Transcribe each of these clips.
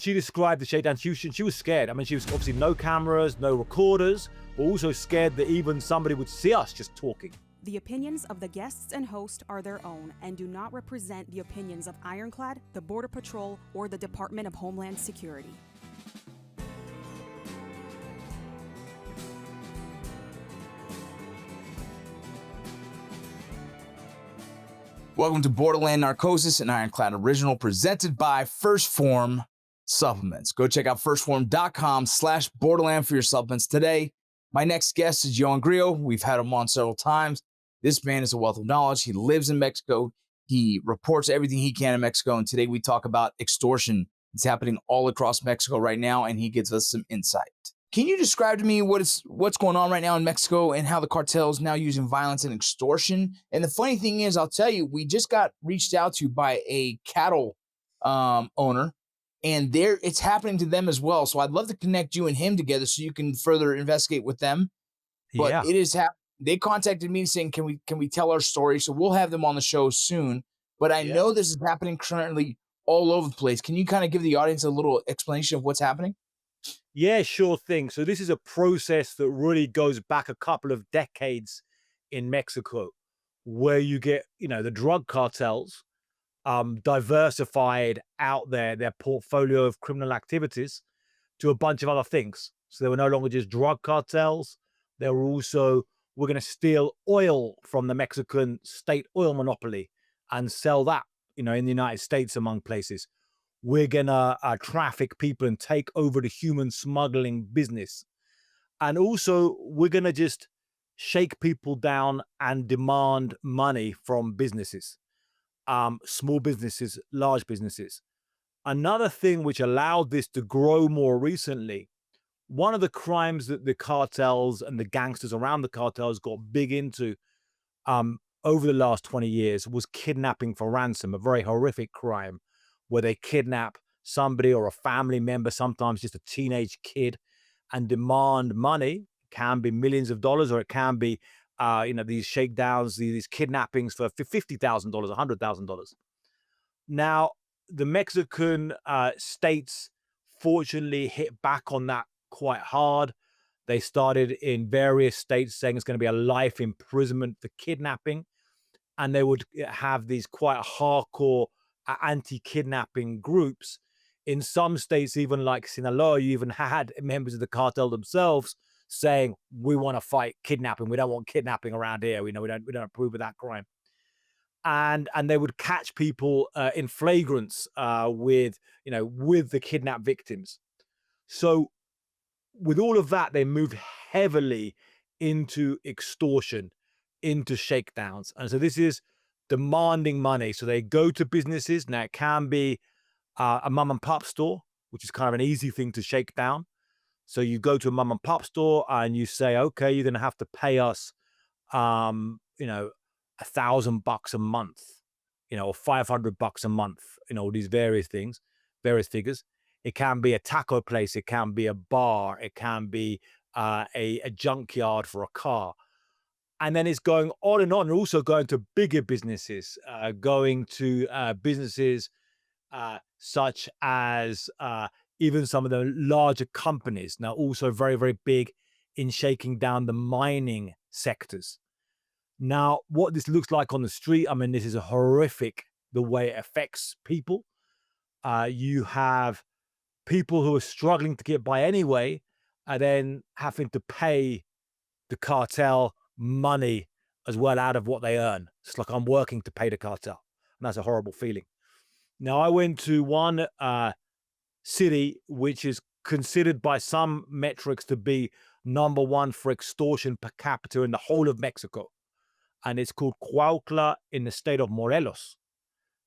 she described the shakedown. She was scared. I mean, she was obviously no cameras, no recorders, but also scared that even somebody would see us just talking. The opinions of the guests and host are their own and do not represent the opinions of Ironclad, the Border Patrol, or the Department of Homeland Security. Welcome to Borderland Narcosis, an Ironclad original presented by First Form Supplements. Go check out firstform.com/Borderland for your supplements today. My next guest is Ioan Grillo. We've had him on several times. This man is a wealth of knowledge. He lives in Mexico. He reports everything he can in Mexico. And today we talk about extortion. It's happening all across Mexico right now, and he gives us some insight. Can you describe to me what's going on right now in Mexico and how the cartel is now using violence and extortion? And the funny thing is, I'll tell you, we just got reached out to by a cattle owner, and it's happening to them as well. So I'd love to connect you and him together so you can further investigate with them. But it is happening. They contacted me saying, can we tell our story? So we'll have them on the show soon. But I know this is happening currently all over the place. Can you kind of give the audience a little explanation of what's happening? Yeah, sure thing. So this is a process that really goes back a couple of decades in Mexico, where you get, the drug cartels diversified out their portfolio of criminal activities to a bunch of other things. So they were no longer just drug cartels. They were also, we're going to steal oil from the Mexican state oil monopoly and sell that, in the United States among places. We're going to traffic people and take over the human smuggling business. And also, we're going to just shake people down and demand money from businesses, small businesses, large businesses. Another thing which allowed this to grow more recently, one of the crimes that the cartels and the gangsters around the cartels got big into over the last 20 years was kidnapping for ransom, a very horrific crime where they kidnap somebody or a family member, sometimes just a teenage kid, and demand money. It can be millions of dollars, or it can be, these shakedowns, these kidnappings for $50,000, $100,000. Now, the Mexican states fortunately hit back on that quite hard. They started in various states saying it's going to be a life imprisonment for kidnapping, and they would have these quite hardcore anti-kidnapping groups. In some states, even like Sinaloa, you even had members of the cartel themselves saying, we want to fight kidnapping. We don't want kidnapping around here. We don't approve of that crime. And they would catch people in flagrants with the kidnapped victims. So with all of that, they moved heavily into extortion, into shakedowns. And so this is demanding money. So they go to businesses. Now, it can be a mom and pop store, which is kind of an easy thing to shake down. So you go to a mom and pop store and you say, okay, you're going to have to pay us, $1,000 a month, or $500 a month, these various things, various figures. It can be a taco place. It can be a bar. It can be a junkyard for a car. And then it's going on and on, and also going to bigger businesses, going to businesses such as even some of the larger companies, now also very, very big in shaking down the mining sectors. Now, what this looks like on the street, I mean, this is horrific, the way it affects people. You have people who are struggling to get by anyway, are then having to pay the cartel money as well out of what they earn. It's like I'm working to pay the cartel, and that's a horrible feeling. Now, I went to one city which is considered by some metrics to be number one for extortion per capita in the whole of Mexico, and it's called Cuautla in the state of Morelos.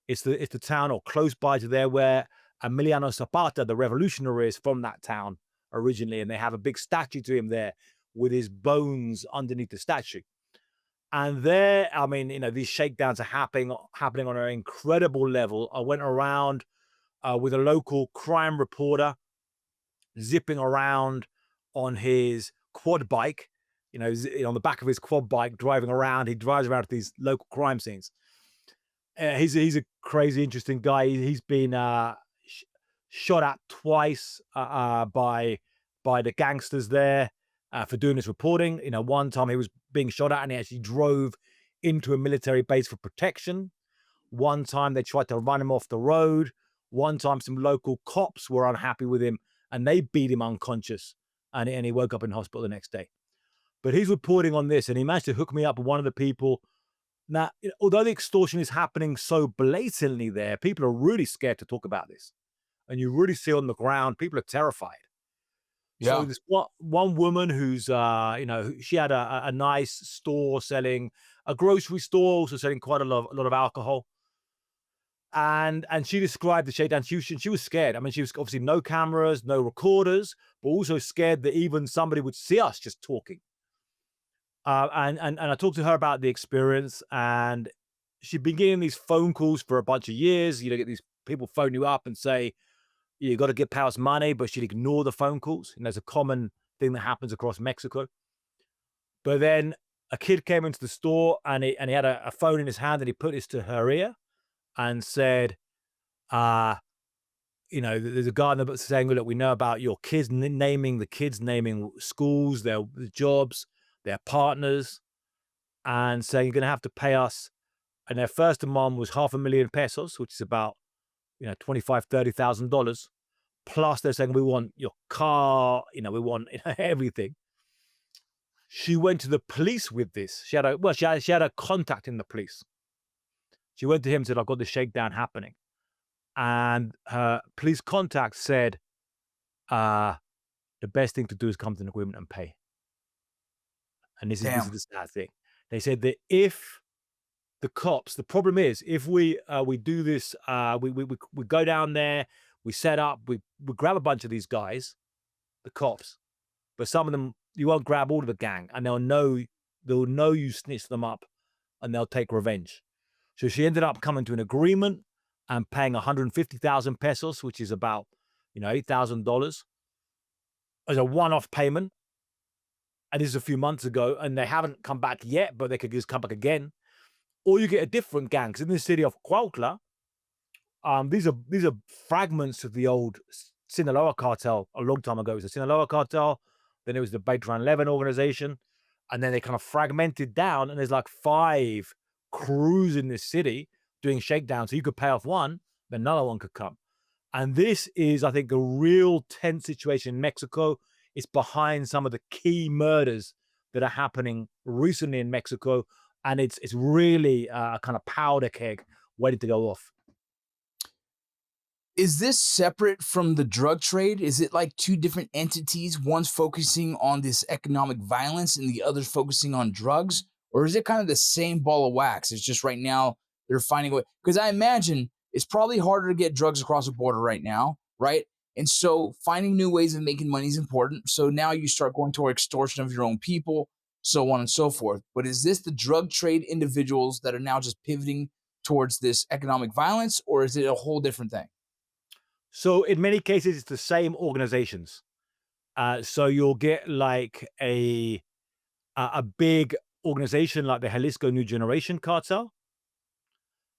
It's the town, or close by to there, where Emiliano Zapata, the revolutionary, is from that town originally, and they have a big statue to him there with his bones underneath the statue. And there, I mean, these shakedowns are happening on an incredible level. I went around with a local crime reporter, zipping around on his quad bike, on the back of his quad bike, driving around. He drives around to these local crime scenes. He's a crazy, interesting guy. He's been shot at twice by the gangsters there for doing this reporting. You know, one time he was being shot at and he actually drove into a military base for protection. One time they tried to run him off the road. One time some local cops were unhappy with him and they beat him unconscious and he woke up in hospital the next day. But he's reporting on this and he managed to hook me up with one of the people. Now, although the extortion is happening so blatantly there, people are really scared to talk about this. And you really see on the ground, people are terrified. So Yeah. this one woman who's, she had a nice store selling a grocery store, also selling quite a lot of alcohol. And she described the shakedown. She was scared. I mean, she was obviously no cameras, no recorders, but also scared that even somebody would see us just talking. And I talked to her about the experience, and she'd been getting these phone calls for a bunch of years. You know, get these people phone you up and say, you got to give Palace money, but she'd ignore the phone calls. And there's a common thing that happens across Mexico. But then a kid came into the store and he had a phone in his hand and he put this to her ear and said, there's a guy in the book saying, look, we know about your kids naming schools, their jobs, their partners, and saying you're going to have to pay us. And their first demand was $500,000 pesos, which is about, $25,000-$30,000. Plus they're saying, we want your car, we want everything. She went to the police with this. She had a contact in the police. She went to him and said, I've got this shakedown happening. And her police contact said, the best thing to do is come to an agreement and pay. And this is the sad thing. They said that if the cops, the problem is, if we do this, we go down there, we set up, we grab a bunch of these guys, the cops, but some of them, you won't grab all of the gang, and they'll know you snitched them up, and they'll take revenge. So she ended up coming to an agreement and paying 150,000 pesos, which is about, $8,000 as a one-off payment. And this is a few months ago, and they haven't come back yet, but they could just come back again. Or you get a different gang. Because in the city of Cuautla, these are fragments of the old Sinaloa cartel. A long time ago, it was the Sinaloa cartel. Then it was the Beltran 11 organization. And then they kind of fragmented down, and there's like 5 crews in this city doing shakedowns. So you could pay off one, then another one could come. And this is, I think, a real tense situation in Mexico. It's behind some of the key murders that are happening recently in Mexico. And it's really a kind of powder keg waiting to go off. Is this separate from the drug trade? Is it like 2 different entities? One's focusing on this economic violence and the other's focusing on drugs? Or is it kind of the same ball of wax? It's just right now they're finding a way. Because I imagine it's probably harder to get drugs across the border right now, right? And so finding new ways of making money is important. So now you start going toward extortion of your own people, so on and so forth. But is this the drug trade individuals that are now just pivoting towards this economic violence, or is it a whole different thing? So in many cases, it's the same organizations. So you'll get like a big organization like the Jalisco New Generation Cartel.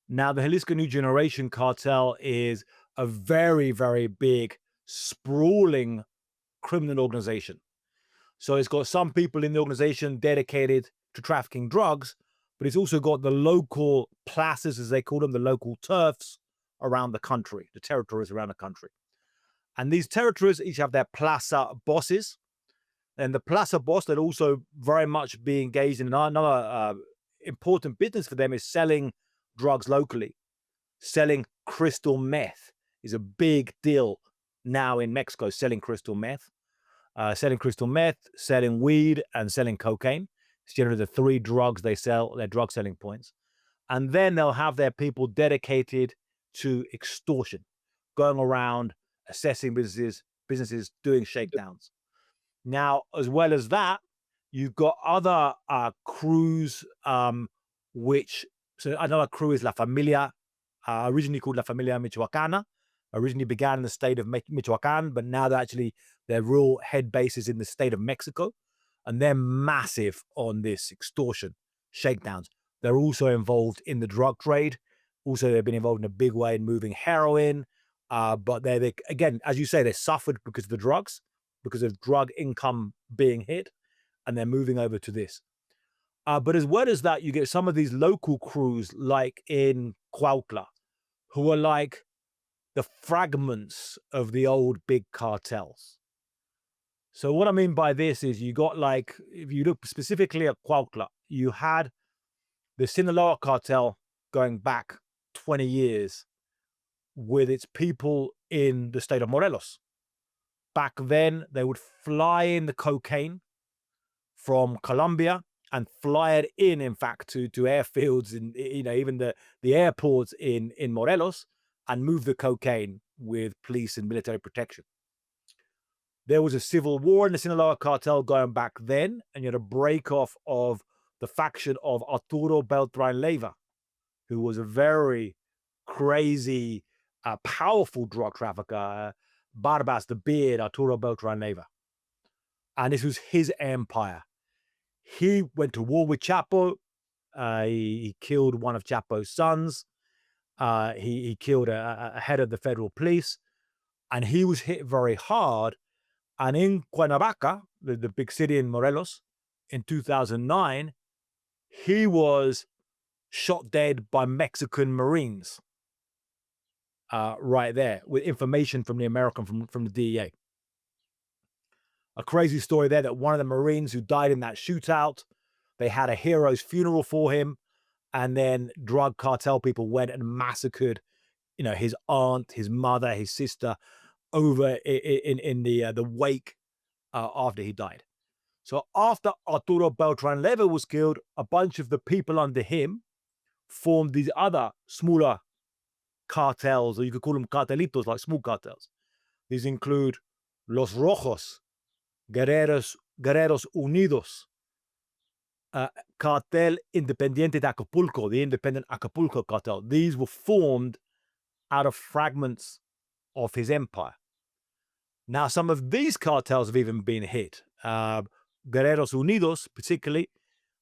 Now, the Jalisco New Generation Cartel is a very, very big, sprawling criminal organization. So it's got some people in the organization dedicated to trafficking drugs, but it's also got the local plazas, as they call them, the local turfs around the country, the territories around the country. And these territories each have their plaza bosses. And the plaza boss that also very much be engaged in another important business for them is selling drugs locally. Selling crystal meth is a big deal now in Mexico, selling crystal meth. Selling weed, and selling cocaine. It's generally the 3 drugs they sell, their drug selling points. And then they'll have their people dedicated to extortion, going around assessing businesses doing shakedowns. Now, as well as that, you've got other crews, so another crew is La Familia, originally called La Familia Michoacana, originally began in the state of Michoacan, but now their real head base is in the state of Mexico, and they're massive on this extortion, shakedowns. They're also involved in the drug trade. Also, they've been involved in a big way in moving heroin, But they again, as you say, they suffered because of the drugs, because of drug income being hit, and they're moving over to this. But as well as that, you get some of these local crews, like in Cuautla, who are like the fragments of the old big cartels. So what I mean by this is you got like, if you look specifically at Cuautla, you had the Sinaloa cartel going back 20 years with its people in the state of Morelos. Back then, they would fly in the cocaine from Colombia and fly it in fact, to airfields and, you know, even the airports in Morelos, and move the cocaine with police and military protection. There was a civil war in the Sinaloa cartel going back then, and you had a break off of the faction of Arturo Beltran Leyva, who was a very crazy, powerful drug trafficker, Barbas the Beard, Arturo Beltran Leyva. And this was his empire. He went to war with Chapo. He killed one of Chapo's sons. He killed a head of the federal police. And he was hit very hard. And in Cuernavaca, the big city in Morelos, in 2009, he was shot dead by Mexican Marines right there, with information from the American, from the DEA. A crazy story there, that one of the Marines who died in that shootout, they had a hero's funeral for him, and then drug cartel people went and massacred, you know, his aunt, his mother, his sister, over in the wake after he died. So after Arturo Beltran Leyva was killed, a bunch of the people under him formed these other smaller cartels, or you could call them cartelitos, like small cartels. These include Los Rojos, Guerreros Unidos, Cartel Independiente de Acapulco, the Independent Acapulco cartel. These were formed out of fragments of his empire. Now, some of these cartels have even been hit. Guerreros Unidos, particularly,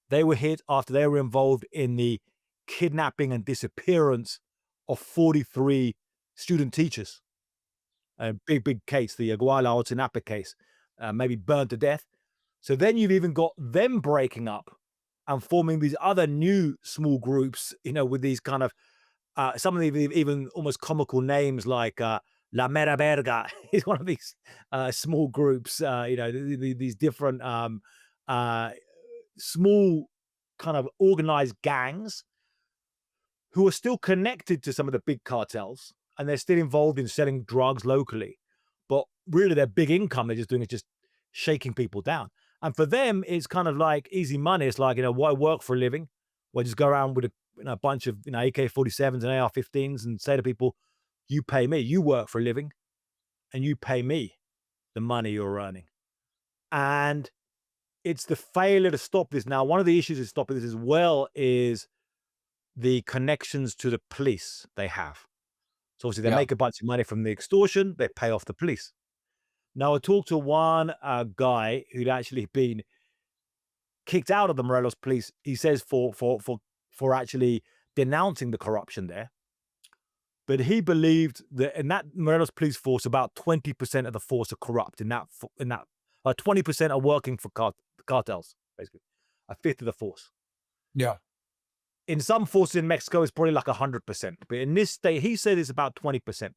they were hit after they were involved in the kidnapping and disappearance of 43 student teachers. A big case, the Iguala Otinapa case, maybe burned to death. So then you've even got them breaking up and forming these other new small groups, you know, with these kind of, some of the even almost comical names, like La Mera Verga is one of these small groups, you know, these different small kind of organized gangs who are still connected to some of the big cartels, and they're still involved in selling drugs locally. But really their big income they're just doing is just shaking people down. And for them, it's kind of like easy money. It's like, you know, why work for a living? Well, just go around with a bunch of, you know, AK-47s and AR-15s and say to people, you pay me, you work for a living, and you pay me the money you're earning. And it's the failure to stop this. Now, one of the issues with stopping this as well is the connections to the police they have. So obviously they make a bunch of money from the extortion, they pay off the police. Now, I talked to one guy who'd actually been kicked out of the Morelos police, he says, for actually denouncing the corruption there. But he believed that in that Morelos police force, about 20% of the force are corrupt. In that 20% are working for cartels, basically, a fifth of the force. Yeah. In some forces in Mexico, it's probably like 100%. But in this state, he said it's about 20%.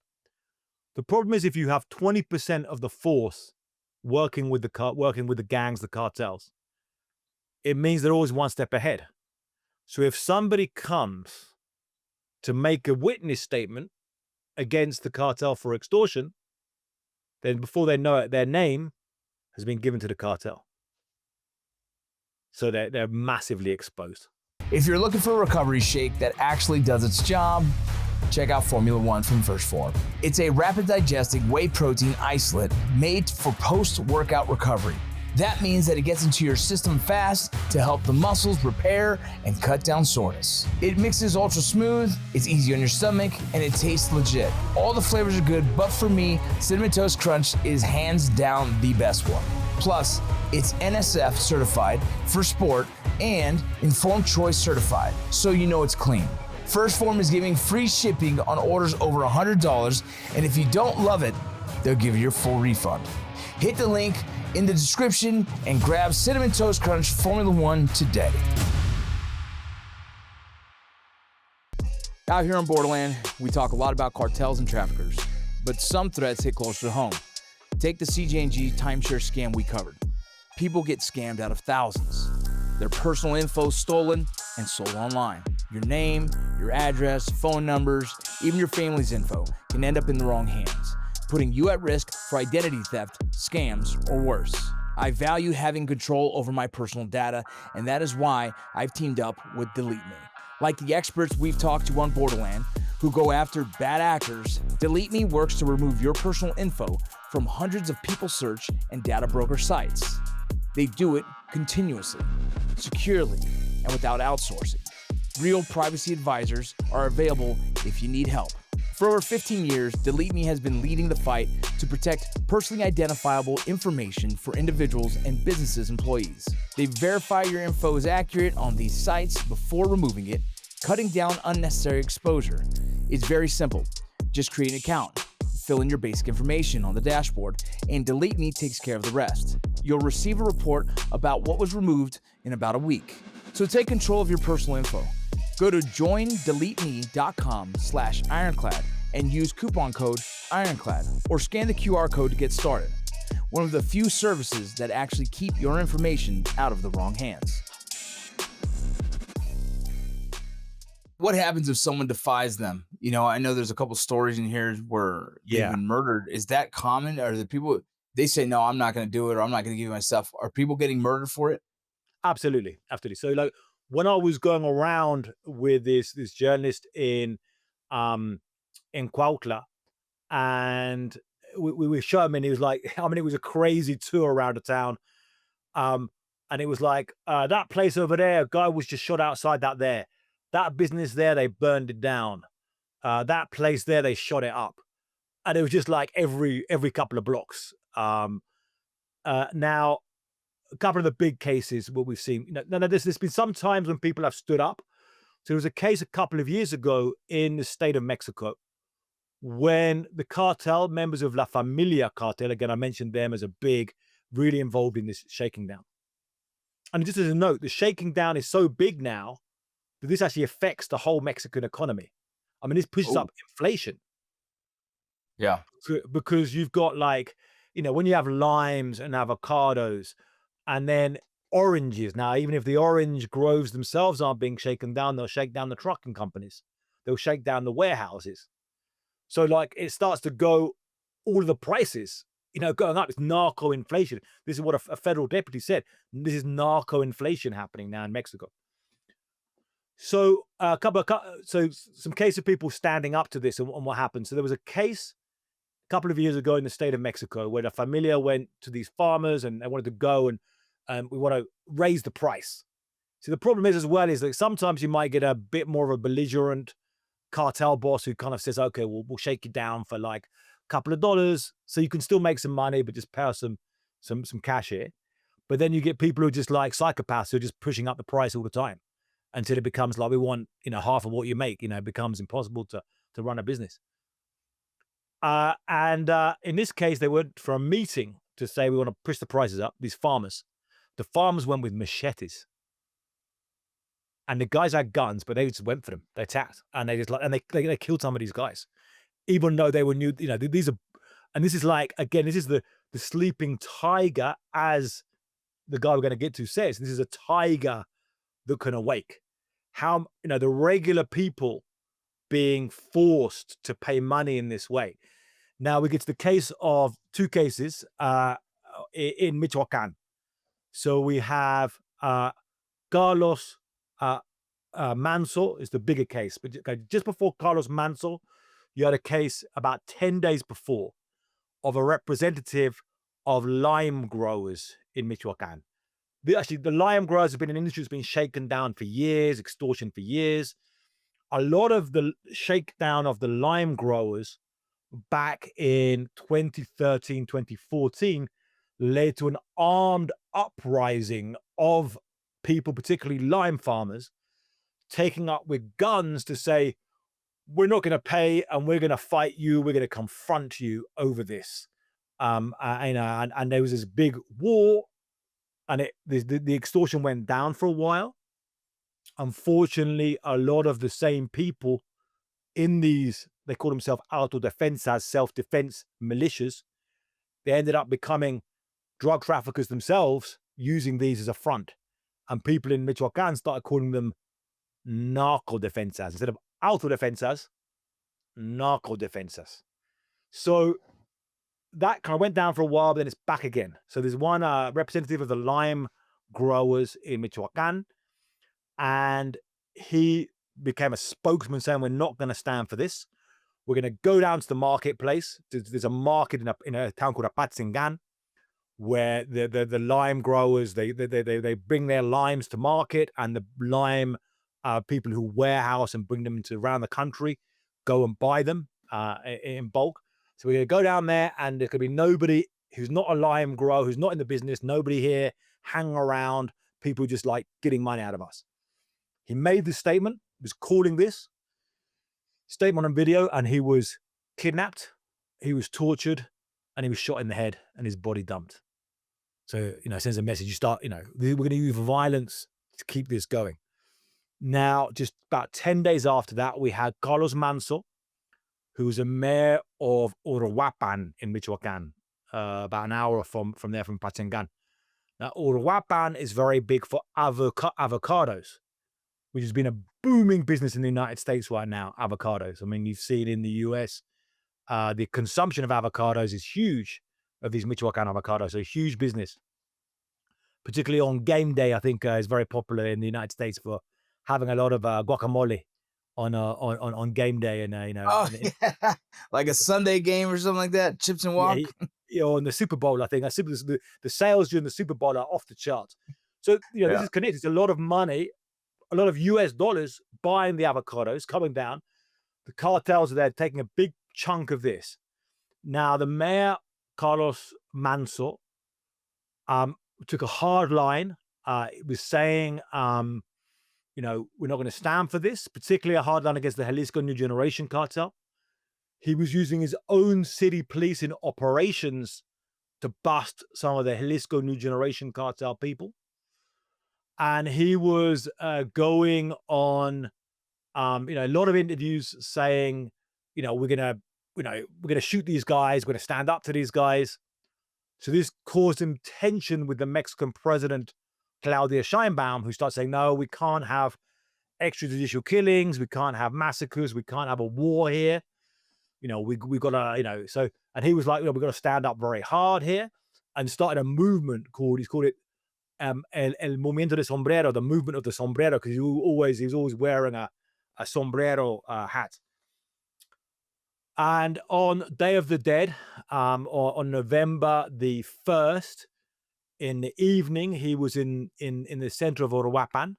The problem is if you have 20% of the force working with the gangs, the cartels, it means they're always one step ahead. So if somebody comes to make a witness statement against the cartel for extortion, then before they know it, their name has been given to the cartel. So they're massively exposed. If you're looking for a recovery shake that actually does its job, check out Formula One from First Form. It's a rapid digesting whey protein isolate made for post-workout recovery. That means that it gets into your system fast to help the muscles repair and cut down soreness. It mixes ultra smooth, it's easy on your stomach, and it tastes legit. All the flavors are good, but for me, Cinnamon Toast Crunch is hands down the best one. Plus, it's NSF certified for sport and Informed Choice certified, so you know it's clean. First Form is giving free shipping on orders over $100, and if you don't love it, they'll give you your full refund. Hit the link in the description and grab Cinnamon Toast Crunch Formula One today. Out here on Borderland, we talk a lot about cartels and traffickers, but some threats hit closer to home. Take the CJNG timeshare scam we covered. People get scammed out of thousands. Their personal info stolen and sold online. Your name, your address, phone numbers, even your family's info can end up in the wrong hands, putting you at risk for identity theft, scams, or worse. I value having control over my personal data, and that is why I've teamed up with DeleteMe. Like the experts we've talked to on Borderland who go after bad actors, DeleteMe works to remove your personal info from hundreds of people search and data broker sites. They do it continuously, securely, and without outsourcing. Real privacy advisors are available if you need help. For over 15 years, DeleteMe has been leading the fight to protect personally identifiable information for individuals and businesses' employees. They verify your info is accurate on these sites before removing it, cutting down unnecessary exposure. It's very simple. Just create an account, fill in your basic information on the dashboard, and DeleteMe takes care of the rest. You'll receive a report about what was removed in about a week. So take control of your personal info. Go to joindeleteme.com/ironclad and use coupon code Ironclad or scan the QR code to get started. One of the few services that actually keep your information out of the wrong hands. What happens if someone defies them? You know, I know there's a couple stories in here where they've been murdered. Is that common? Are the people, they say, no, I'm not going to do it, or I'm not going to give you my stuff. Are people getting murdered for it? Absolutely. So like when I was going around with this journalist in Cuautla, and we showed him, and he was like, I mean, it was a crazy tour around the town. And it was like, that place over there, a guy was just shot outside that business there, they burned it down. That place there, they shot it up. And it was just like every couple of blocks. Now, a couple of the big cases what we've seen, there's been some times when people have stood up. So there was a case a couple of years ago in the state of Mexico when the cartel, members of La Familia cartel, again, I mentioned them as a big, really involved in this shaking down. And just as a note, the shaking down is so big now that this actually affects the whole Mexican economy. I mean, this pushes up inflation. Yeah. Because you've got like, when you have limes and avocados and then oranges. Now, even if the orange groves themselves aren't being shaken down, they'll shake down the trucking companies. They'll shake down the warehouses. So like it starts to go, all of the prices, going up. It's narco inflation. This is what a federal deputy said. This is narco inflation happening now in Mexico. So some case of people standing up to this and what happened. So there was a case a couple of years ago in the state of Mexico where the familia went to these farmers and they wanted to go and we want to raise the price. So the problem is as well is that sometimes you might get a bit more of a belligerent cartel boss who kind of says, okay, we'll shake you down for like a couple of dollars so you can still make some money, but just pay us some cash here. But then you get people who are just like psychopaths who are just pushing up the price all the time until it becomes like, we want, half of what you make, it becomes impossible to run a business. And in this case, they went for a meeting to say, we want to push the prices up. These farmers, the farmers went with machetes. And the guys had guns, but they just went for them. They attacked, and they just they killed some of these guys, even though they were new. These are, and this is like, again, this is the sleeping tiger, as the guy we're going to get to says. This is a tiger that can awake. How the regular people being forced to pay money in this way. Now we get to the case of two cases in Michoacan. So we have Carlos. Manzo is the bigger case, but just before Carlos Manzo, you had a case about 10 days before of a representative of lime growers in Michoacan. The lime growers have been an industry that's been shaken down for years, extortion for years. A lot of the shakedown of the lime growers back in 2013, 2014 led to an armed uprising of people, particularly lime farmers, taking up with guns to say, we're not going to pay and we're going to fight you. We're going to confront you over this. And there was this big war, and the extortion went down for a while. Unfortunately, a lot of the same people in these, they call themselves autodefensas, self-defense militias, they ended up becoming drug traffickers themselves, using these as a front. And people in Michoacan started calling them narco defensas. Instead of autodefensas, narco defensas. So that kind of went down for a while, but then it's back again. So there's one representative of the lime growers in Michoacan, and he became a spokesman saying, we're not going to stand for this. We're going to go down to the marketplace. There's a market in a town called Apatzingan, where the lime growers, they bring their limes to market, and the lime people who warehouse and bring them into around the country go and buy them in bulk. So we're going to go down there, and there could be nobody who's not a lime grower, who's not in the business, nobody here hanging around, people just like getting money out of us. He made this statement, was calling this statement on video, and he was kidnapped, he was tortured, and he was shot in the head and his body dumped. So, it sends a message. You start, we're going to use violence to keep this going. Now, just about 10 days after that, we had Carlos Manzo, who was a mayor of Uruapan in Michoacan, about an hour from there, from Pachengan. Now, Uruapan is very big for avocados, which has been a booming business in the United States right now, avocados. I mean, you've seen in the US, the consumption of avocados is huge, of these Michoacan avocados, so a huge business. Particularly on game day, I think is very popular in the United States for having a lot of guacamole on game day, and yeah. Like a Sunday game or something like that, chips and walk. On the Super Bowl, I think the sales during the Super Bowl are off the charts. So this is connected to a lot of money, a lot of US dollars buying the avocados, coming down. The cartels are there taking a big chunk of this. Now the mayor, Carlos Manzo, took a hard line. It was saying, we're not going to stand for this, particularly a hard line against the Jalisco New Generation cartel. He was using his own city police in operations to bust some of the Jalisco New Generation cartel people. And he was going on, a lot of interviews saying, we're going to shoot these guys. We're going to stand up to these guys. So this caused him tension with the Mexican president, Claudia Sheinbaum, who starts saying, no, we can't have extrajudicial killings. We can't have massacres. We can't have a war here. We've got to, so, and he was like, we've got to stand up very hard here, and started a movement he's called it El Movimiento de Sombrero, the movement of the sombrero, because he was always wearing a sombrero hat. And on Day of the Dead, or on November the 1st, in the evening, he was in the center of Uruapan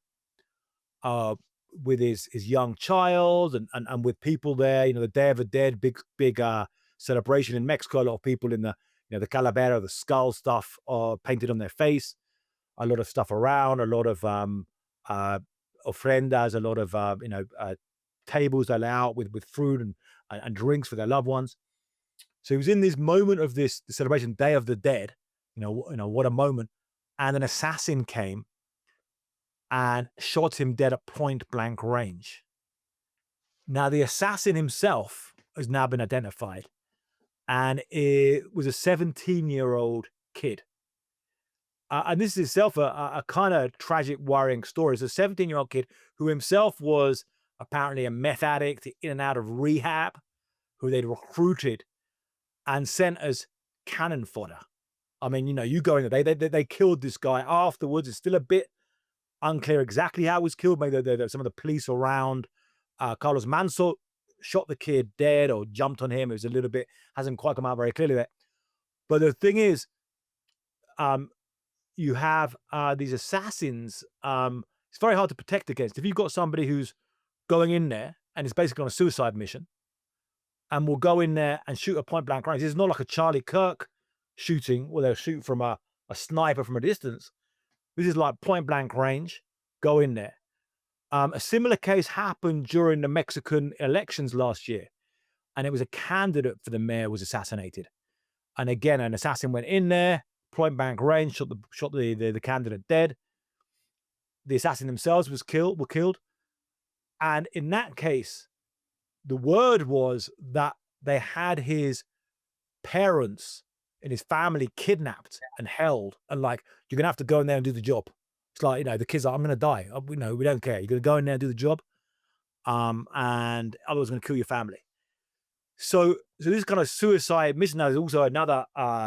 with his young child and with people there. The Day of the Dead, big celebration in Mexico. A lot of people in the the calavera, the skull stuff, painted on their face. A lot of stuff around. A lot of ofrendas. A lot of tables they lay out with food and drinks for their loved ones. So he was in this moment of this celebration, Day of the Dead. What a moment. And an assassin came and shot him dead at point blank range. Now, the assassin himself has now been identified, and it was a 17-year-old kid. And this is itself a kind of tragic, worrying story. It's a 17-year-old kid who himself was apparently a meth addict in and out of rehab, who they'd recruited and sent as cannon fodder. I mean, you go in there, they killed this guy afterwards. It's still a bit unclear exactly how he was killed. Maybe some of the police around Carlos Manzo shot the kid dead or jumped on him. It was a little bit, hasn't quite come out very clearly there. But the thing is, you have these assassins. It's very hard to protect against. If you've got somebody who's going in there and is basically on a suicide mission and will go in there and shoot a point blank range. It's not like a Charlie Kirk shooting where they'll shoot from a sniper from a distance. This is like point blank range, go in there. A similar case happened during the Mexican elections last year, and it was a candidate for the mayor was assassinated. And again, an assassin went in there, point blank range, shot the candidate dead. The assassin themselves were killed. And in that case, the word was that they had his parents and his family kidnapped and held, and like, you're gonna have to go in there and do the job. It's like, the kids are, I'm gonna die. We don't care. You're gonna go in there and do the job. And otherwise gonna kill your family. So this kind of suicide mission. Now, there's also another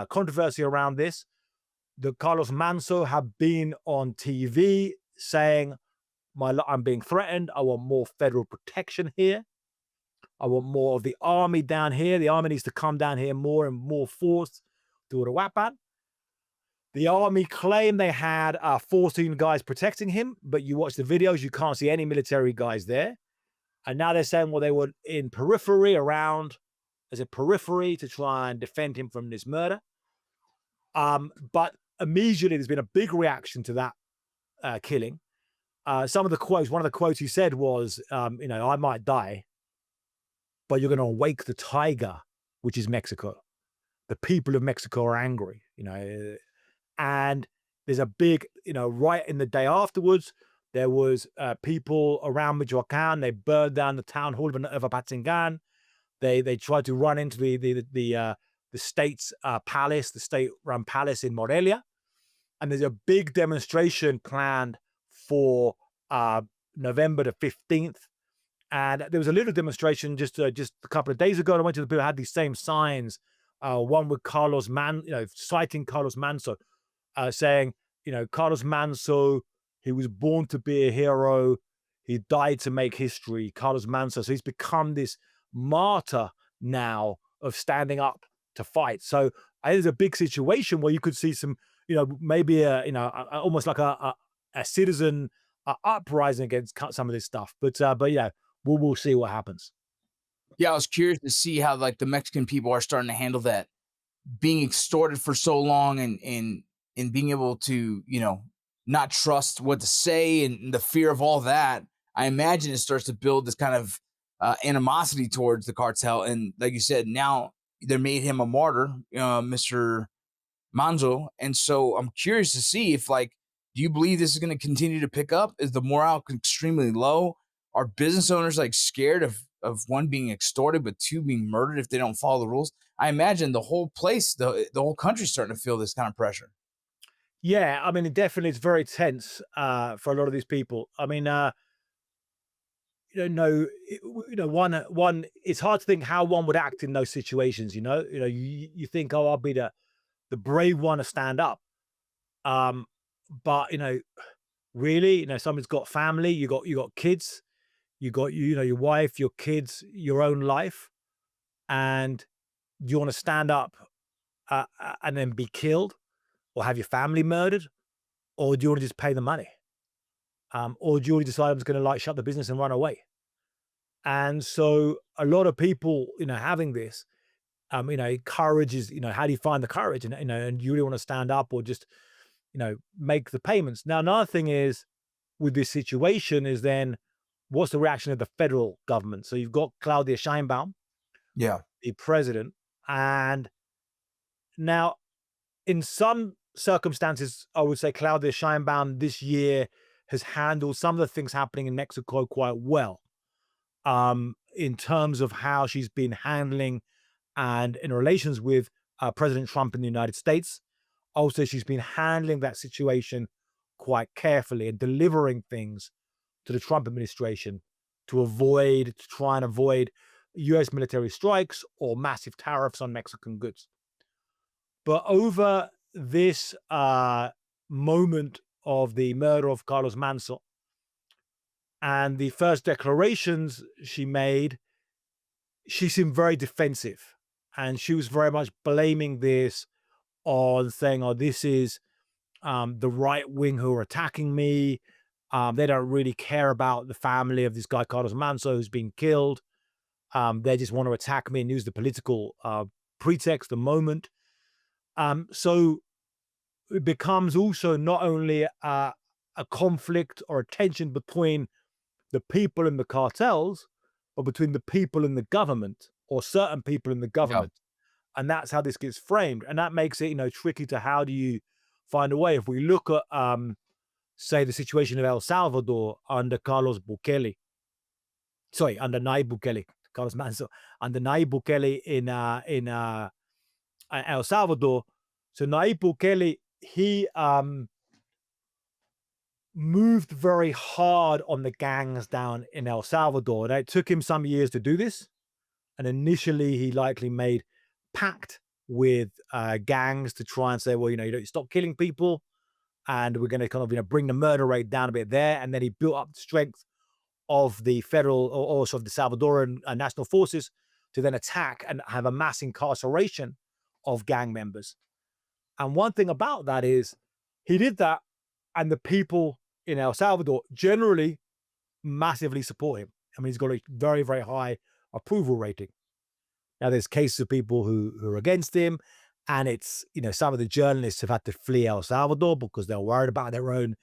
controversy around this. The Carlos Manzo have been on TV saying, I'm being threatened. I want more federal protection here. I want more of the army down here. The army needs to come down here more and more force to the weapon. The army claimed they had 14 guys protecting him, but you watch the videos, you can't see any military guys there. And now they're saying, well, they were in as a periphery to try and defend him from this murder. But immediately there's been a big reaction to that killing. Some of the quotes, one of the quotes he said was, I might die, but you're going to awake the tiger, which is Mexico. The people of Mexico are angry, and there's a big, right in the day afterwards, there was people around Michoacan. They burned down the town hall of Apatzingán. They tried to run into the state's palace, the state-run palace in Morelia, and there's a big demonstration planned for November the 15th. And there was a little demonstration just a couple of days ago. And I went to the people who had these same signs. One with citing Carlos Manzo, saying, Carlos Manzo, he was born to be a hero. He died to make history. Carlos Manzo. So he's become this martyr now of standing up to fight. So I think there's a big situation where you could see some, maybe almost like a citizen uprising against some of this stuff. But yeah, we'll see what happens. Yeah, I was curious to see how like the Mexican people are starting to handle that, being extorted for so long and being able to, not trust what to say and the fear of all that. I imagine it starts to build this kind of animosity towards the cartel. And like you said, now they made him a martyr, Mr. Manzo. And so I'm curious to see if, like, do you believe this is going to continue to pick up? Is the morale extremely low? Are business owners like scared of one being extorted, but two being murdered if they don't follow the rules? I imagine the whole place, the whole country's starting to feel this kind of pressure. Yeah, I mean, it definitely is very tense for a lot of these people. I mean, one. It's hard to think how one would act in those situations. You think, oh, I'll be the brave one to stand up. But really, someone's got family. You got kids. You got your wife, your kids, your own life, and you want to stand up and then be killed, or have your family murdered, or do you want to just pay the money? Or do you already decide I'm just going to shut the business and run away? And so a lot of people, having this, courage is, how do you find the courage? And you really want to stand up or just, make the payments. Now, another thing is with this situation is then what's the reaction of the federal government? So you've got Claudia Sheinbaum, the president, and now in some circumstances, I would say Claudia Sheinbaum this year has handled some of the things happening in Mexico quite well, in terms of how she's been handling and in relations with President Trump in the United States. Also, she's been handling that situation quite carefully and delivering things to the Trump administration to try and avoid US military strikes or massive tariffs on Mexican goods. But over this moment of the murder of Carlos Manzo and the first declarations she made, she seemed very defensive. And she was very much blaming this on saying, oh, this is the right wing who are attacking me. They don't really care about the family of this guy, Carlos Manzo, who's been killed. They just want to attack me and use the political pretext, the moment. So it becomes also not only a conflict or a tension between the people and the cartels, but between the people and the government, or certain people in the government. And that's how this gets framed. And that makes it, tricky to how do you find a way. If we look at, say, the situation of El Salvador under Carlos Bukele, sorry, under Nayib Bukele, Carlos Manzo, under Nayib Bukele in El Salvador. So Nayib Bukele, he moved very hard on the gangs down in El Salvador. And it took him some years to do this. And initially, he likely made pact with gangs to try and say, well, you stop killing people, and we're going to kind of, bring the murder rate down a bit there. And then he built up the strength of the federal, or also of the Salvadoran national forces, to then attack and have a mass incarceration of gang members. And one thing about that is he did that, and the people in El Salvador generally massively support him. I mean, he's got a very, very high approval rating. Now, there's cases of people who are against him, and it's, some of the journalists have had to flee El Salvador because they're worried about their own,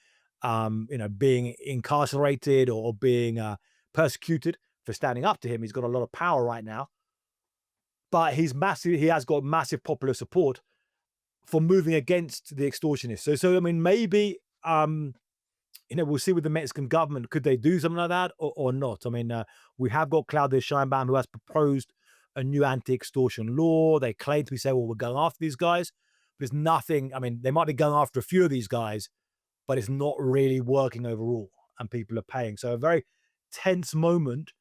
being incarcerated or being persecuted for standing up to him. He's got a lot of power right now, but he has got massive popular support for moving against the extortionists. So I mean, maybe, we'll see with the Mexican government, could they do something like that or not? I mean, we have got Claudia Sheinbaum, who has proposed a new anti-extortion law. They claim to be saying, well, we're going after these guys. There's nothing. I mean, they might be going after a few of these guys, but it's not really working overall, and people are paying. So a very tense moment.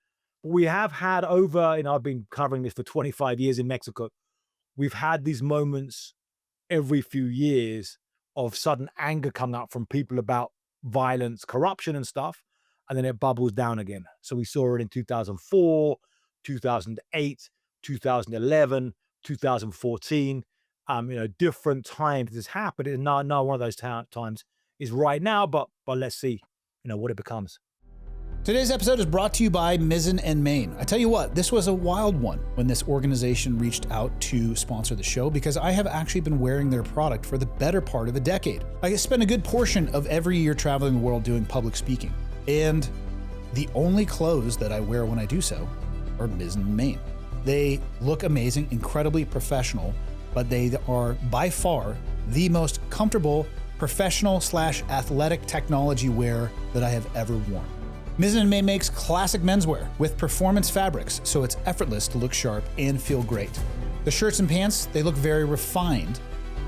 We have had over, I've been covering this for 25 years in Mexico. We've had these moments every few years of sudden anger coming up from people about violence, corruption and stuff, and then it bubbles down again. So we saw it in 2004, 2008, 2011, 2014. Different times this happened. And not one of those times is right now, but let's see, what it becomes. Today's episode is brought to you by Mizzen and Main. I tell you what, this was a wild one when this organization reached out to sponsor the show, because I have actually been wearing their product for the better part of a decade. I spend a good portion of every year traveling the world doing public speaking, and the only clothes that I wear when I do so are Mizzen and Main. They look amazing, incredibly professional, but they are by far the most comfortable professional/athletic technology wear that I have ever worn. Mizzen and Main makes classic menswear with performance fabrics, so it's effortless to look sharp and feel great. The shirts and pants, they look very refined,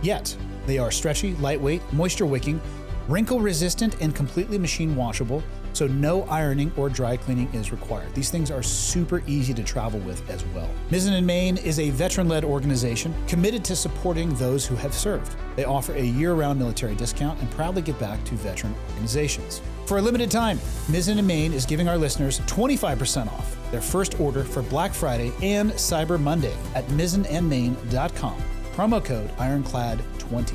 yet they are stretchy, lightweight, moisture wicking, wrinkle resistant, and completely machine washable, so no ironing or dry cleaning is required. These things are super easy to travel with as well. Mizzen and Main is a veteran-led organization committed to supporting those who have served. They offer a year-round military discount and proudly give back to veteran organizations. For a limited time, Mizzen and Main is giving our listeners 25% off their first order for Black Friday and Cyber Monday at mizzenandmain.com. Promo code Ironclad20.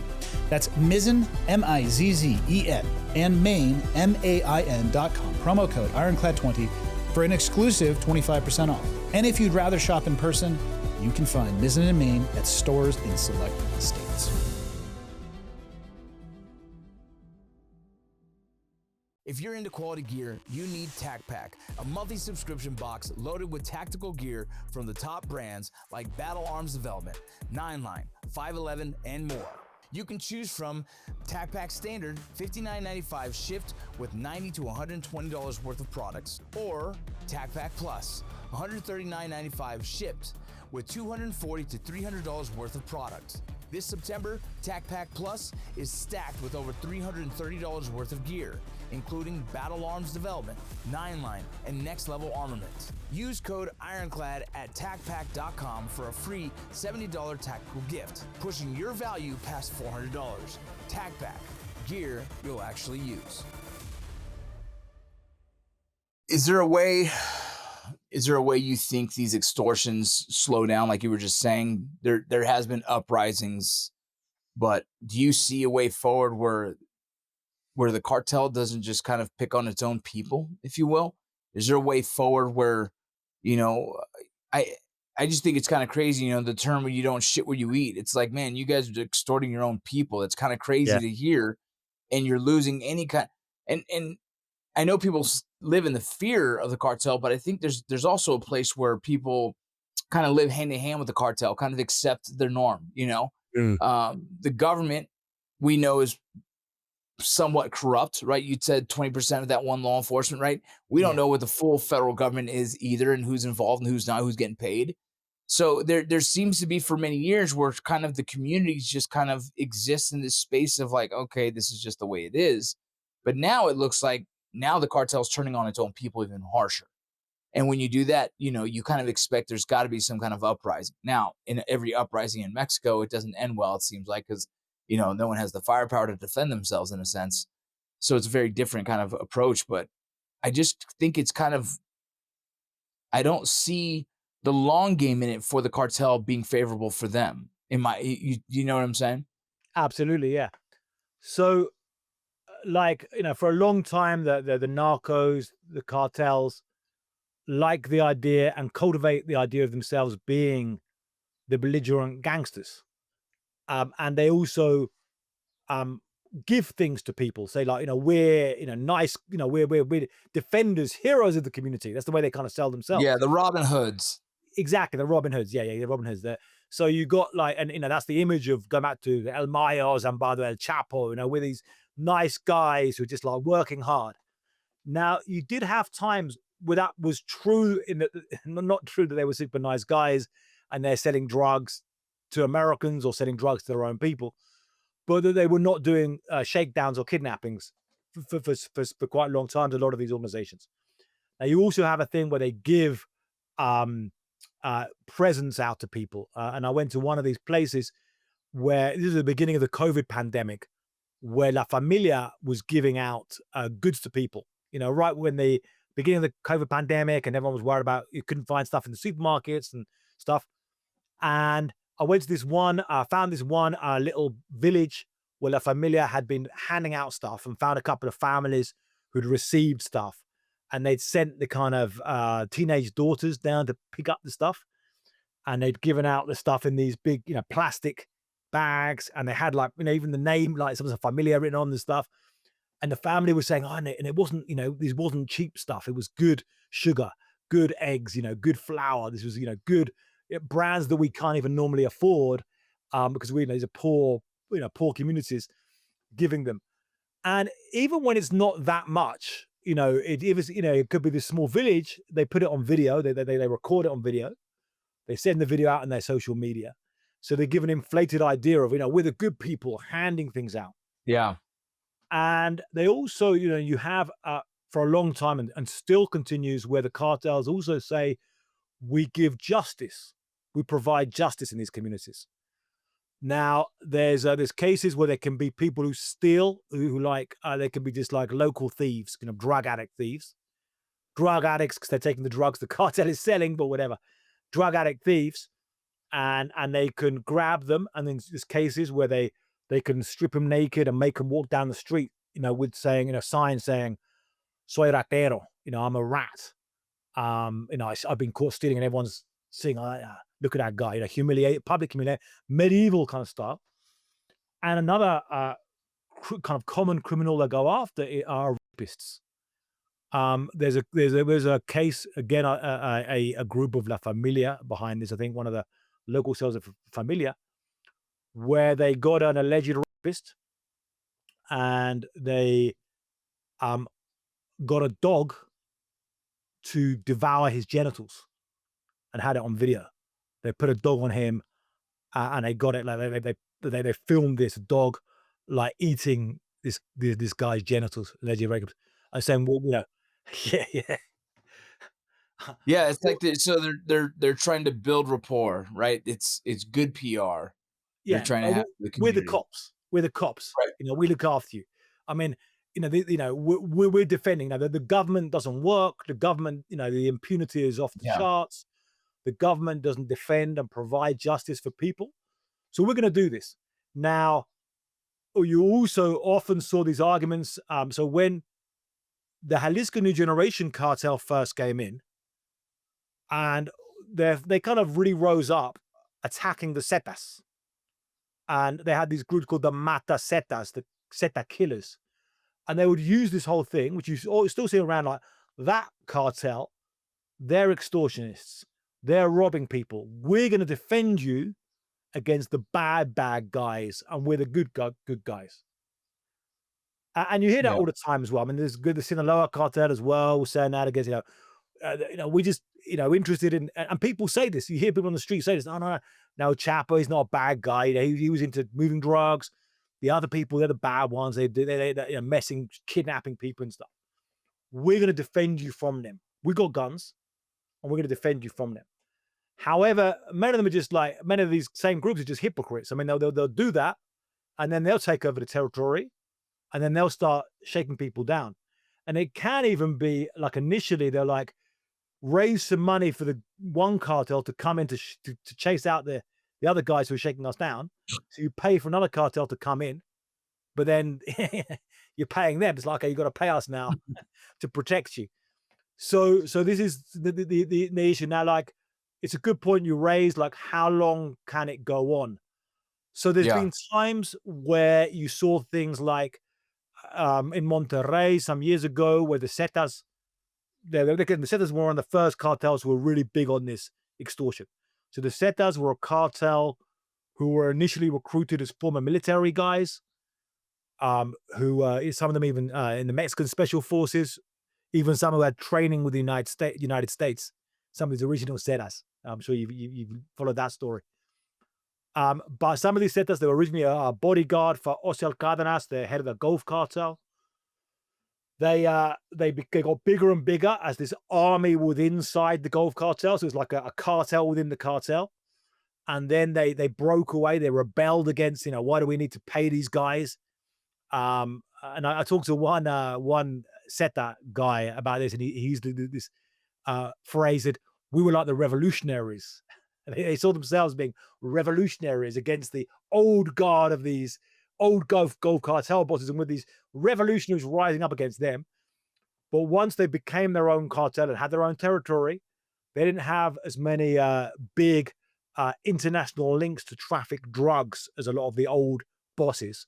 That's Mizzen, M-I-Z-Z-E-N, and Main, M-A-I-N.com. Promo code Ironclad20 for an exclusive 25% off. And if you'd rather shop in person, you can find Mizzen and Main at stores in select states. If you're into quality gear, you need Tac Pack, a monthly subscription box loaded with tactical gear from the top brands like Battle Arms Development, 9line, 511, and more. You can choose from Tac Pack Standard, $59.95 shipped with $90 to $120 worth of products, or Tac Pack Plus, $139.95 shipped with $240 to $300 worth of products. This September, Tac Pack Plus is stacked with over $330 worth of gear, including Battle Arms Development, 9line, and Next Level Armament. Use code Ironclad at tacpack.com for a free $70 tactical gift, pushing your value past $400. Tac Pack, gear you'll actually use. Is there a way you think these extortions slow down? Like you were just saying, there has been uprisings, but do you see a way forward where the cartel doesn't just kind of pick on its own people, if you will? Is there a way forward where, I just think it's kind of crazy, the term where you don't shit where you eat. It's like, man, you guys are extorting your own people. It's kind of crazy to hear, and you're losing any kind. And I know people live in the fear of the cartel, but I think there's also a place where people kind of live hand in hand with the cartel, kind of accept their norm. The government we know is somewhat corrupt, right? You said 20% of that one law enforcement, right? We don't know what the full federal government is either, and who's involved and who's not, who's getting paid. So there seems to be for many years where kind of the communities just kind of exist in this space of like, okay, this is just the way it is. But now it looks like now the cartel's turning on its own people even harsher. And when you do that, you kind of expect there's got to be some kind of uprising. Now, in every uprising in Mexico, it doesn't end well, it seems like, because, no one has the firepower to defend themselves in a sense. So it's a very different kind of approach. But I just think it's kind of, I don't see the long game in it for the cartel being favorable for them. You know what I'm saying? Absolutely, yeah. So, for a long time, the narcos, the cartels, like the idea and cultivate the idea of themselves being the belligerent gangsters, and they also give things to people. Say like, we're nice, we're defenders, heroes of the community. That's the way they kind of sell themselves. Yeah, the Robin Hoods. Exactly, the Robin Hoods. Yeah, the Robin Hoods. There. So you got and that's the image of going back to El Mayo, Zambado, El Chapo. With these nice guys who are just like working hard. Now you did have times where that was true not true that they were super nice guys and they're selling drugs to Americans or selling drugs to their own people, but that they were not doing shakedowns or kidnappings for quite a long time to a lot of these organizations. Now you also have a thing where they give presents out to people. And I went to one of these places where this is the beginning of the COVID pandemic, where La Familia was giving out goods to people, right when the beginning of the COVID pandemic and everyone was worried about you couldn't find stuff in the supermarkets and stuff. And I went to this one, found this one little village where La Familia had been handing out stuff and found a couple of families who'd received stuff. And they'd sent the kind of teenage daughters down to pick up the stuff. And they'd given out the stuff in these big, plastic bags. And they had even the name, like some Familia written on the stuff. And the family was saying, and it wasn't, this wasn't cheap stuff. It was good sugar, good eggs, good flour. This was, good brands that we can't even normally afford because these are poor communities giving them. And even when it's not that much, it could be this small village. They put it on video. They record it on video. They send the video out on their social media. So they give an inflated idea of, we're the good people handing things out. Yeah. And they also, you have for a long time and still continues where the cartels also say, we give justice. We provide justice in these communities. Now, there's cases where there can be people who steal, who they can be just like local thieves, drug addict thieves. Drug addicts because they're taking the drugs the cartel is selling, but whatever. Drug addict thieves. And they can grab them. And then there's cases where they can strip them naked and make them walk down the street, with saying, signs saying, soy ratero, I'm a rat. I've been caught stealing and everyone's saying, look at that guy, public humiliate, medieval kind of style. And another kind of common criminal they go after are rapists. There's a case again, a group of La Familia behind this. I think one of the local cells of Familia, where they got an alleged rapist, and they got a dog to devour his genitals, and had it on video. They put a dog on him, and they got it. They filmed this dog eating this guy's genitals, alleged rapist, and saying, "Well, yeah." Yeah, it's like they're trying to build rapport, right? It's good PR. Yeah, they're trying to have the we're the community. cops. We're the cops. Right. We look after you. I mean, we're defending. Now, the government doesn't work. The government, the impunity is off the charts. The government doesn't defend and provide justice for people. So we're going to do this. Now, you also often saw these arguments. So when the Jalisco New Generation cartel first came in, and they kind of really rose up attacking the Zetas. And they had these groups called the Mata Zetas, the Zeta killers. And they would use this whole thing, which you still see around that cartel, they're extortionists. They're robbing people. We're going to defend you against the bad guys, and we're the good guys. And you hear that Yeah. all the time as well. I mean, there's good the Sinaloa cartel as well, saying that against, we just, interested in, and people say this. You hear people on the street say this. No, Chapo, he's not a bad guy. He was into moving drugs. The other people, they're the bad ones. They're messing, kidnapping people and stuff. We're going to defend you from them. We got guns, and we're going to defend you from them. However, many of these same groups are just hypocrites. I mean, they'll do that, and then they'll take over the territory, and then they'll start shaking people down. And it can even be like initially they're like, raise some money for the one cartel to come in to chase out the other guys who are shaking us down. So you pay for another cartel to come in, but then you're paying them. It's like, okay, you got to pay us now to protect you. So this is the issue now. Like, it's a good point you raised. Like, how long can it go on? So there's been times where you saw things like in Monterrey some years ago, where the Zetas, the Zetas were one of the first cartels who were really big on this extortion. So the Zetas were a cartel who were initially recruited as former military guys, who some of them even in the Mexican special forces, even some who had training with the United States. Some of these original Zetas. I'm sure you've followed that story. But some of these Zetas, they were originally a bodyguard for Osel Cardenas, the head of the Gulf cartel. They got bigger and bigger as this army within inside the Gulf cartel. So it's like a cartel within the cartel. And then they broke away. They rebelled against, why do we need to pay these guys? And I talked to one Zeta guy about this, and he used this phrase that we were like the revolutionaries. They saw themselves being revolutionaries against the old guard of these old Gulf cartel bosses, and with these revolutionaries rising up against them. But once they became their own cartel and had their own territory, they didn't have as many big international links to traffic drugs as a lot of the old bosses.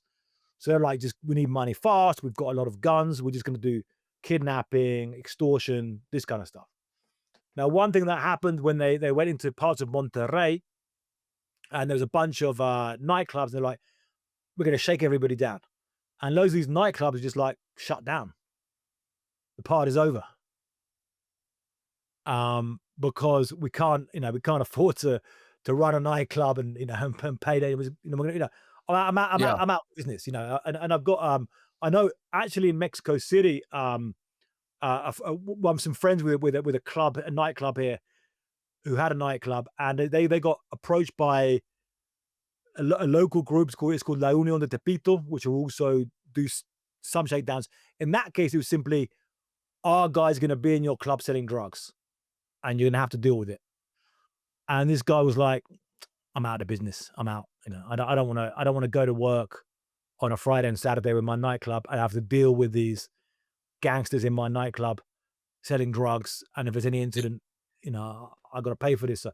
So they're like, we need money fast. We've got a lot of guns. We're just going to do kidnapping, extortion, this kind of stuff. Now, one thing that happened when they went into parts of Monterrey, and there was a bunch of nightclubs, and they're like, we're going to shake everybody down. And loads of these nightclubs are just like, shut down. The party's over. Because we can't afford to run a nightclub and pay them. I'm out of business, and I've got I know actually in Mexico City, I'm some friends with a club, a nightclub here, who had a nightclub, and they got approached by a local group. It's called La Unión de Tepito, which will also do some shakedowns. In that case, it was simply, our guy's going to be in your club selling drugs, and you're going to have to deal with it. And this guy was like, I'm out of business. I'm out. I don't want to go to work on a Friday and Saturday with my nightclub. I have to deal with these gangsters in my nightclub selling drugs. And if there's any incident, I got to pay for this. So,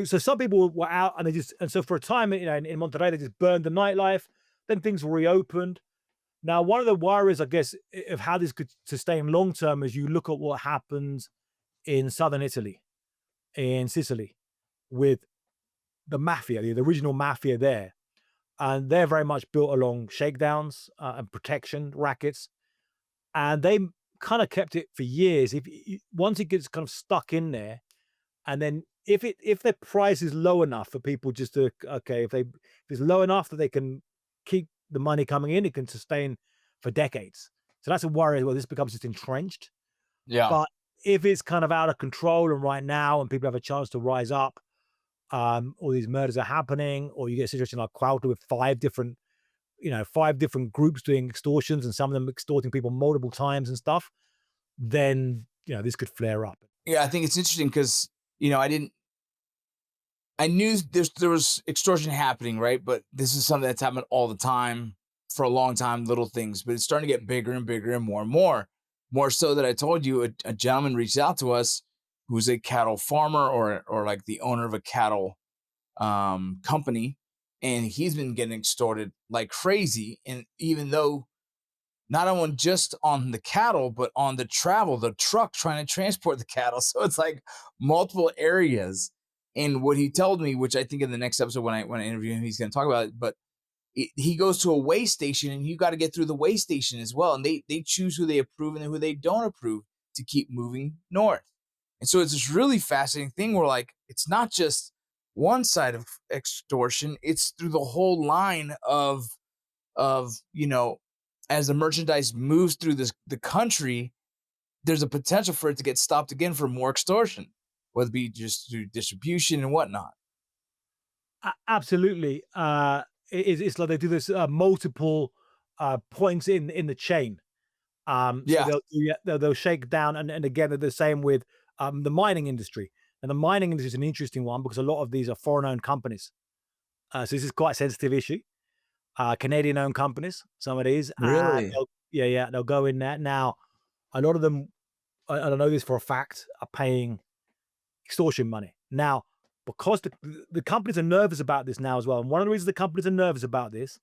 so some people were out, and so for a time, in Monterrey, they just burned the nightlife. Then things were reopened. Now, one of the worries, I guess, of how this could sustain long term is you look at what happened in southern Italy, in Sicily, with the mafia, the original mafia there. And they're very much built along shakedowns and protection rackets. And they kind of kept it for years. Once it gets kind of stuck in there, and then if the price is low enough for people just to, if it's low enough that they can keep the money coming in, it can sustain for decades. So that's a worry. Well, this becomes just entrenched. Yeah. But if it's kind of out of control, and right now, and people have a chance to rise up, all these murders are happening, or you get a situation like Cuautla with five different groups doing extortions, and some of them extorting people multiple times and stuff, then this could flare up. Yeah, I think it's interesting because I knew there was extortion happening, right? But this is something that's happened all the time for a long time, little things, but it's starting to get bigger and bigger and more and more. More so that I told you, a gentleman reached out to us who's a cattle farmer or like the owner of a cattle company, and he's been getting extorted like crazy. And even though not only just on the cattle, but on the travel, the truck trying to transport the cattle. So it's like multiple areas. And what he told me, which I think in the next episode when I interview him, he's going to talk about it, but he goes to a weigh station and you got to get through the weigh station as well. And they choose who they approve and who they don't approve to keep moving north. And so it's this really fascinating thing where like, it's not just one side of extortion, it's through the whole line of, you know, as the merchandise moves through the country, there's a potential for it to get stopped again for more extortion, whether it be just through distribution and whatnot. Absolutely. It's like they do this multiple points in the chain. So Yeah. they'll shake down, and again, they're the same with the mining industry. And the mining industry is an interesting one because a lot of these are foreign-owned companies. So this is quite a sensitive issue. Canadian-owned companies, some of these. Really? They'll go in there. Now, a lot of them, I know this for a fact, are paying extortion money. Now, because the companies are nervous about this now as well. And one of the reasons the companies are nervous about this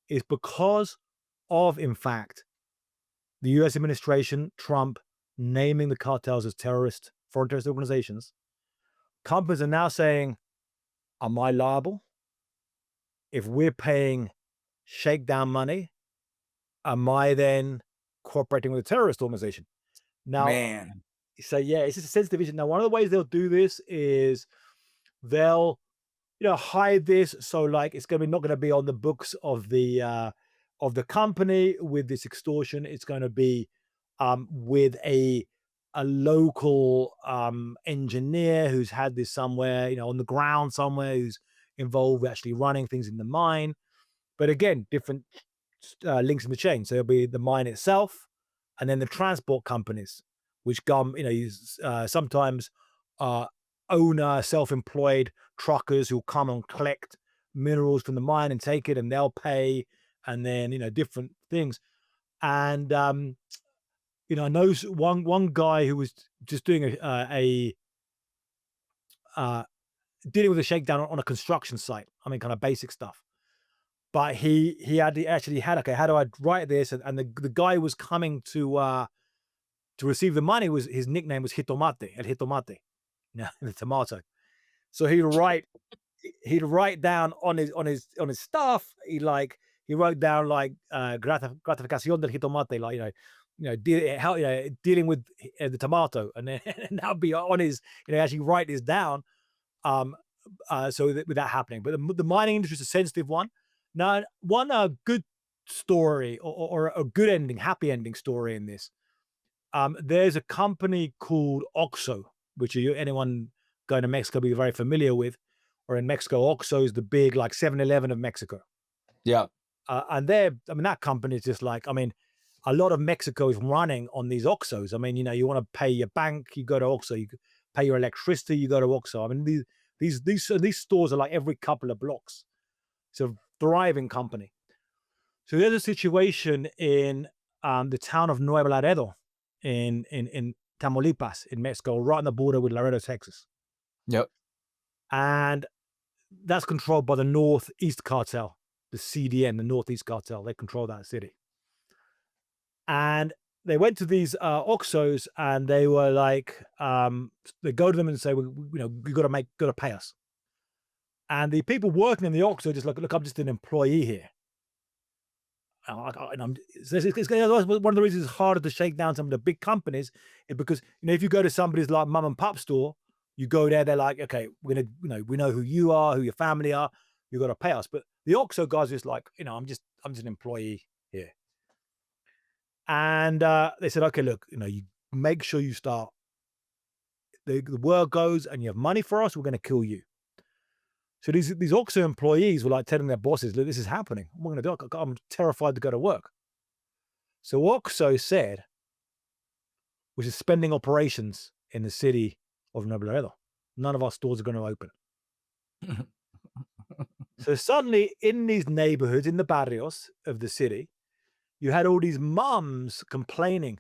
is because of, in fact, the US administration, Trump, naming the cartels as foreign terrorist organizations. Companies are now saying, am I liable? If we're paying shakedown money, am I then cooperating with a terrorist organization? Now, Man. so yeah, it's just a sensitive issue. Now, one of the ways they'll do this is they'll, hide this. So like, it's not going to be on the books of the company with this extortion. It's going to be with a local engineer who's had this somewhere, on the ground somewhere, who's involved with actually running things in the mine. But again, different links in the chain. So it'll be the mine itself, and then the transport companies, which come, sometimes owner, self-employed truckers who come and collect minerals from the mine and take it, and they'll pay, and then different things. And I know one guy who was just doing dealing with a shakedown on a construction site. I mean, kind of basic stuff. But he actually had, okay, how do I write this? And the guy was coming to receive the money. His nickname was Hitomate, El Hitomate, the tomato. So he'd write down on his stuff. He wrote down like gratificación del jitomate, like dealing with the tomato, and then and that'll be on his, actually write this down. So with that happening, but the mining industry is a sensitive one. Now, one good story or a good ending, happy ending story in this. There's a company called Oxxo, which anyone going to Mexico be very familiar with, or in Mexico, Oxxo is the big like 7-Eleven of Mexico. Yeah. And that company is just like, a lot of Mexico is running on these Oxxos. You want to pay your bank, you go to Oxxo. You pay your electricity, you go to Oxxo. These stores are like every couple of blocks. It's a thriving company. So there's a situation in the town of Nuevo Laredo in Tamaulipas in Mexico, right on the border with Laredo, Texas. Yep. And that's controlled by the Northeast Cartel, the CDN, the Northeast Cartel. They control that city. And they went to these Oxxos, and they were like, they go to them and say, you got to pay us. And the people working in the Oxxo are just like, look, I'm just an employee here. And it's one of the reasons it's harder to shake down some of the big companies is because, if you go to somebody's like mum and pop store, you go there, they're like, okay, we're gonna, we know who you are, who your family are, you got to pay us. But the Oxxo guys are just like, I'm just an employee here. And they said, okay, look, you make sure you start. The word goes, and you have money for us, we're going to kill you. So these Oxxo employees were like telling their bosses, look, this is happening. What am I going to do? I'm terrified to go to work. So Oxxo said, we're suspending operations in the city of Nuevo Laredo. None of our stores are going to open. So suddenly in these neighborhoods, in the barrios of the city, you had all these mums complaining.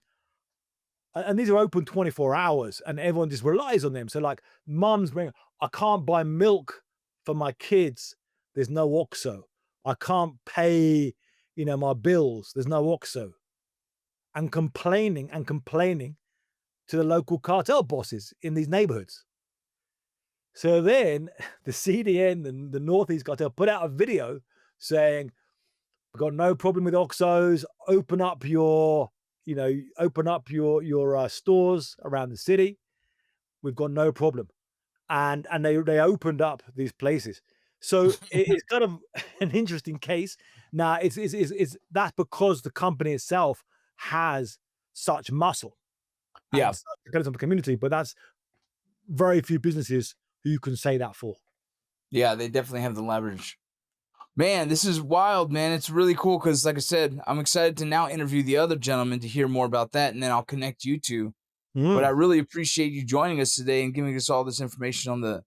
And these are open 24 hours, and everyone just relies on them. So like mums bring, I can't buy milk for my kids. There's no Oxxo. I can't pay, my bills. There's no Oxxo. and complaining to the local cartel bosses in these neighborhoods. So then the CDN and the Northeast Cartel put out a video saying, we've got no problem with Oxos, open up your stores around the city. We've got no problem. And they opened up these places. So it's kind of an interesting case. Now it's that's because the company itself has such muscle. Yeah. And such depends on the community, but that's very few businesses who you can say that for. Yeah, they definitely have the leverage. Man, this is wild, man. It's really cool because, like I said, I'm excited to now interview the other gentleman to hear more about that, and then I'll connect you two. But I really appreciate you joining us today and giving us all this information on the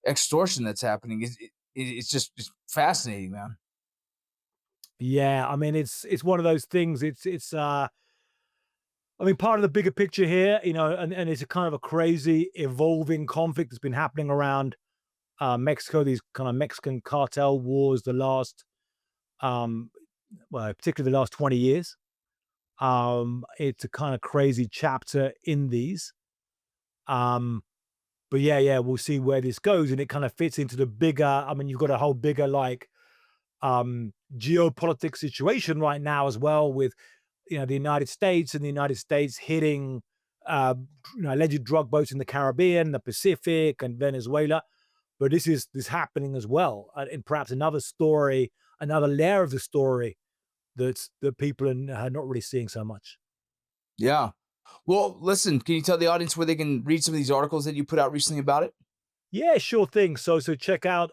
extortion that's happening. It's fascinating, man. Yeah, I mean, it's one of those things. I mean, part of the bigger picture here, and it's a kind of a crazy evolving conflict that's been happening around Mexico. These kind of Mexican cartel wars, the last, particularly the last 20 years. It's a kind of crazy chapter in these. But yeah, we'll see where this goes, and it kind of fits into the bigger. I mean, you've got a whole bigger geopolitics situation right now as well, with the United States hitting alleged drug boats in the Caribbean, the Pacific, and Venezuela. But this is happening as well, and perhaps another story, another layer of the story that people are not really seeing so much. Yeah. Well, listen, can you tell the audience where they can read some of these articles that you put out recently about it? Yeah, sure thing. So check out,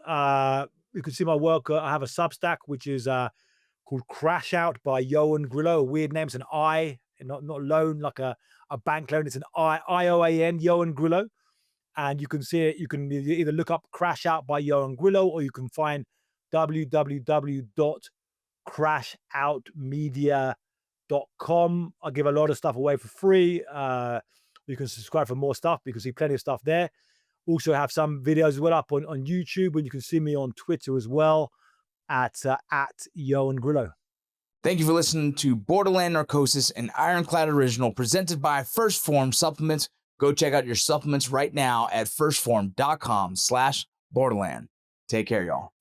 you can see my work. I have a Substack, which is called Crash Out by Ioan Grillo. A weird name. It's an I, not loan like a bank loan. It's an IOAN, Ioan Grillo. And you can see it. You can either look up Crash Out by Ioan Grillo, or you can find www.crashoutmedia.com. I give a lot of stuff away for free. You can subscribe for more stuff. You can see plenty of stuff there. Also have some videos as well up on YouTube, and you can see me on Twitter as well at Ioan Grillo. Thank you for listening to Borderland Narcosis, an Ironclad original presented by First Form Supplements. Go check out your supplements right now at firstform.com/Borderland. Take care, y'all.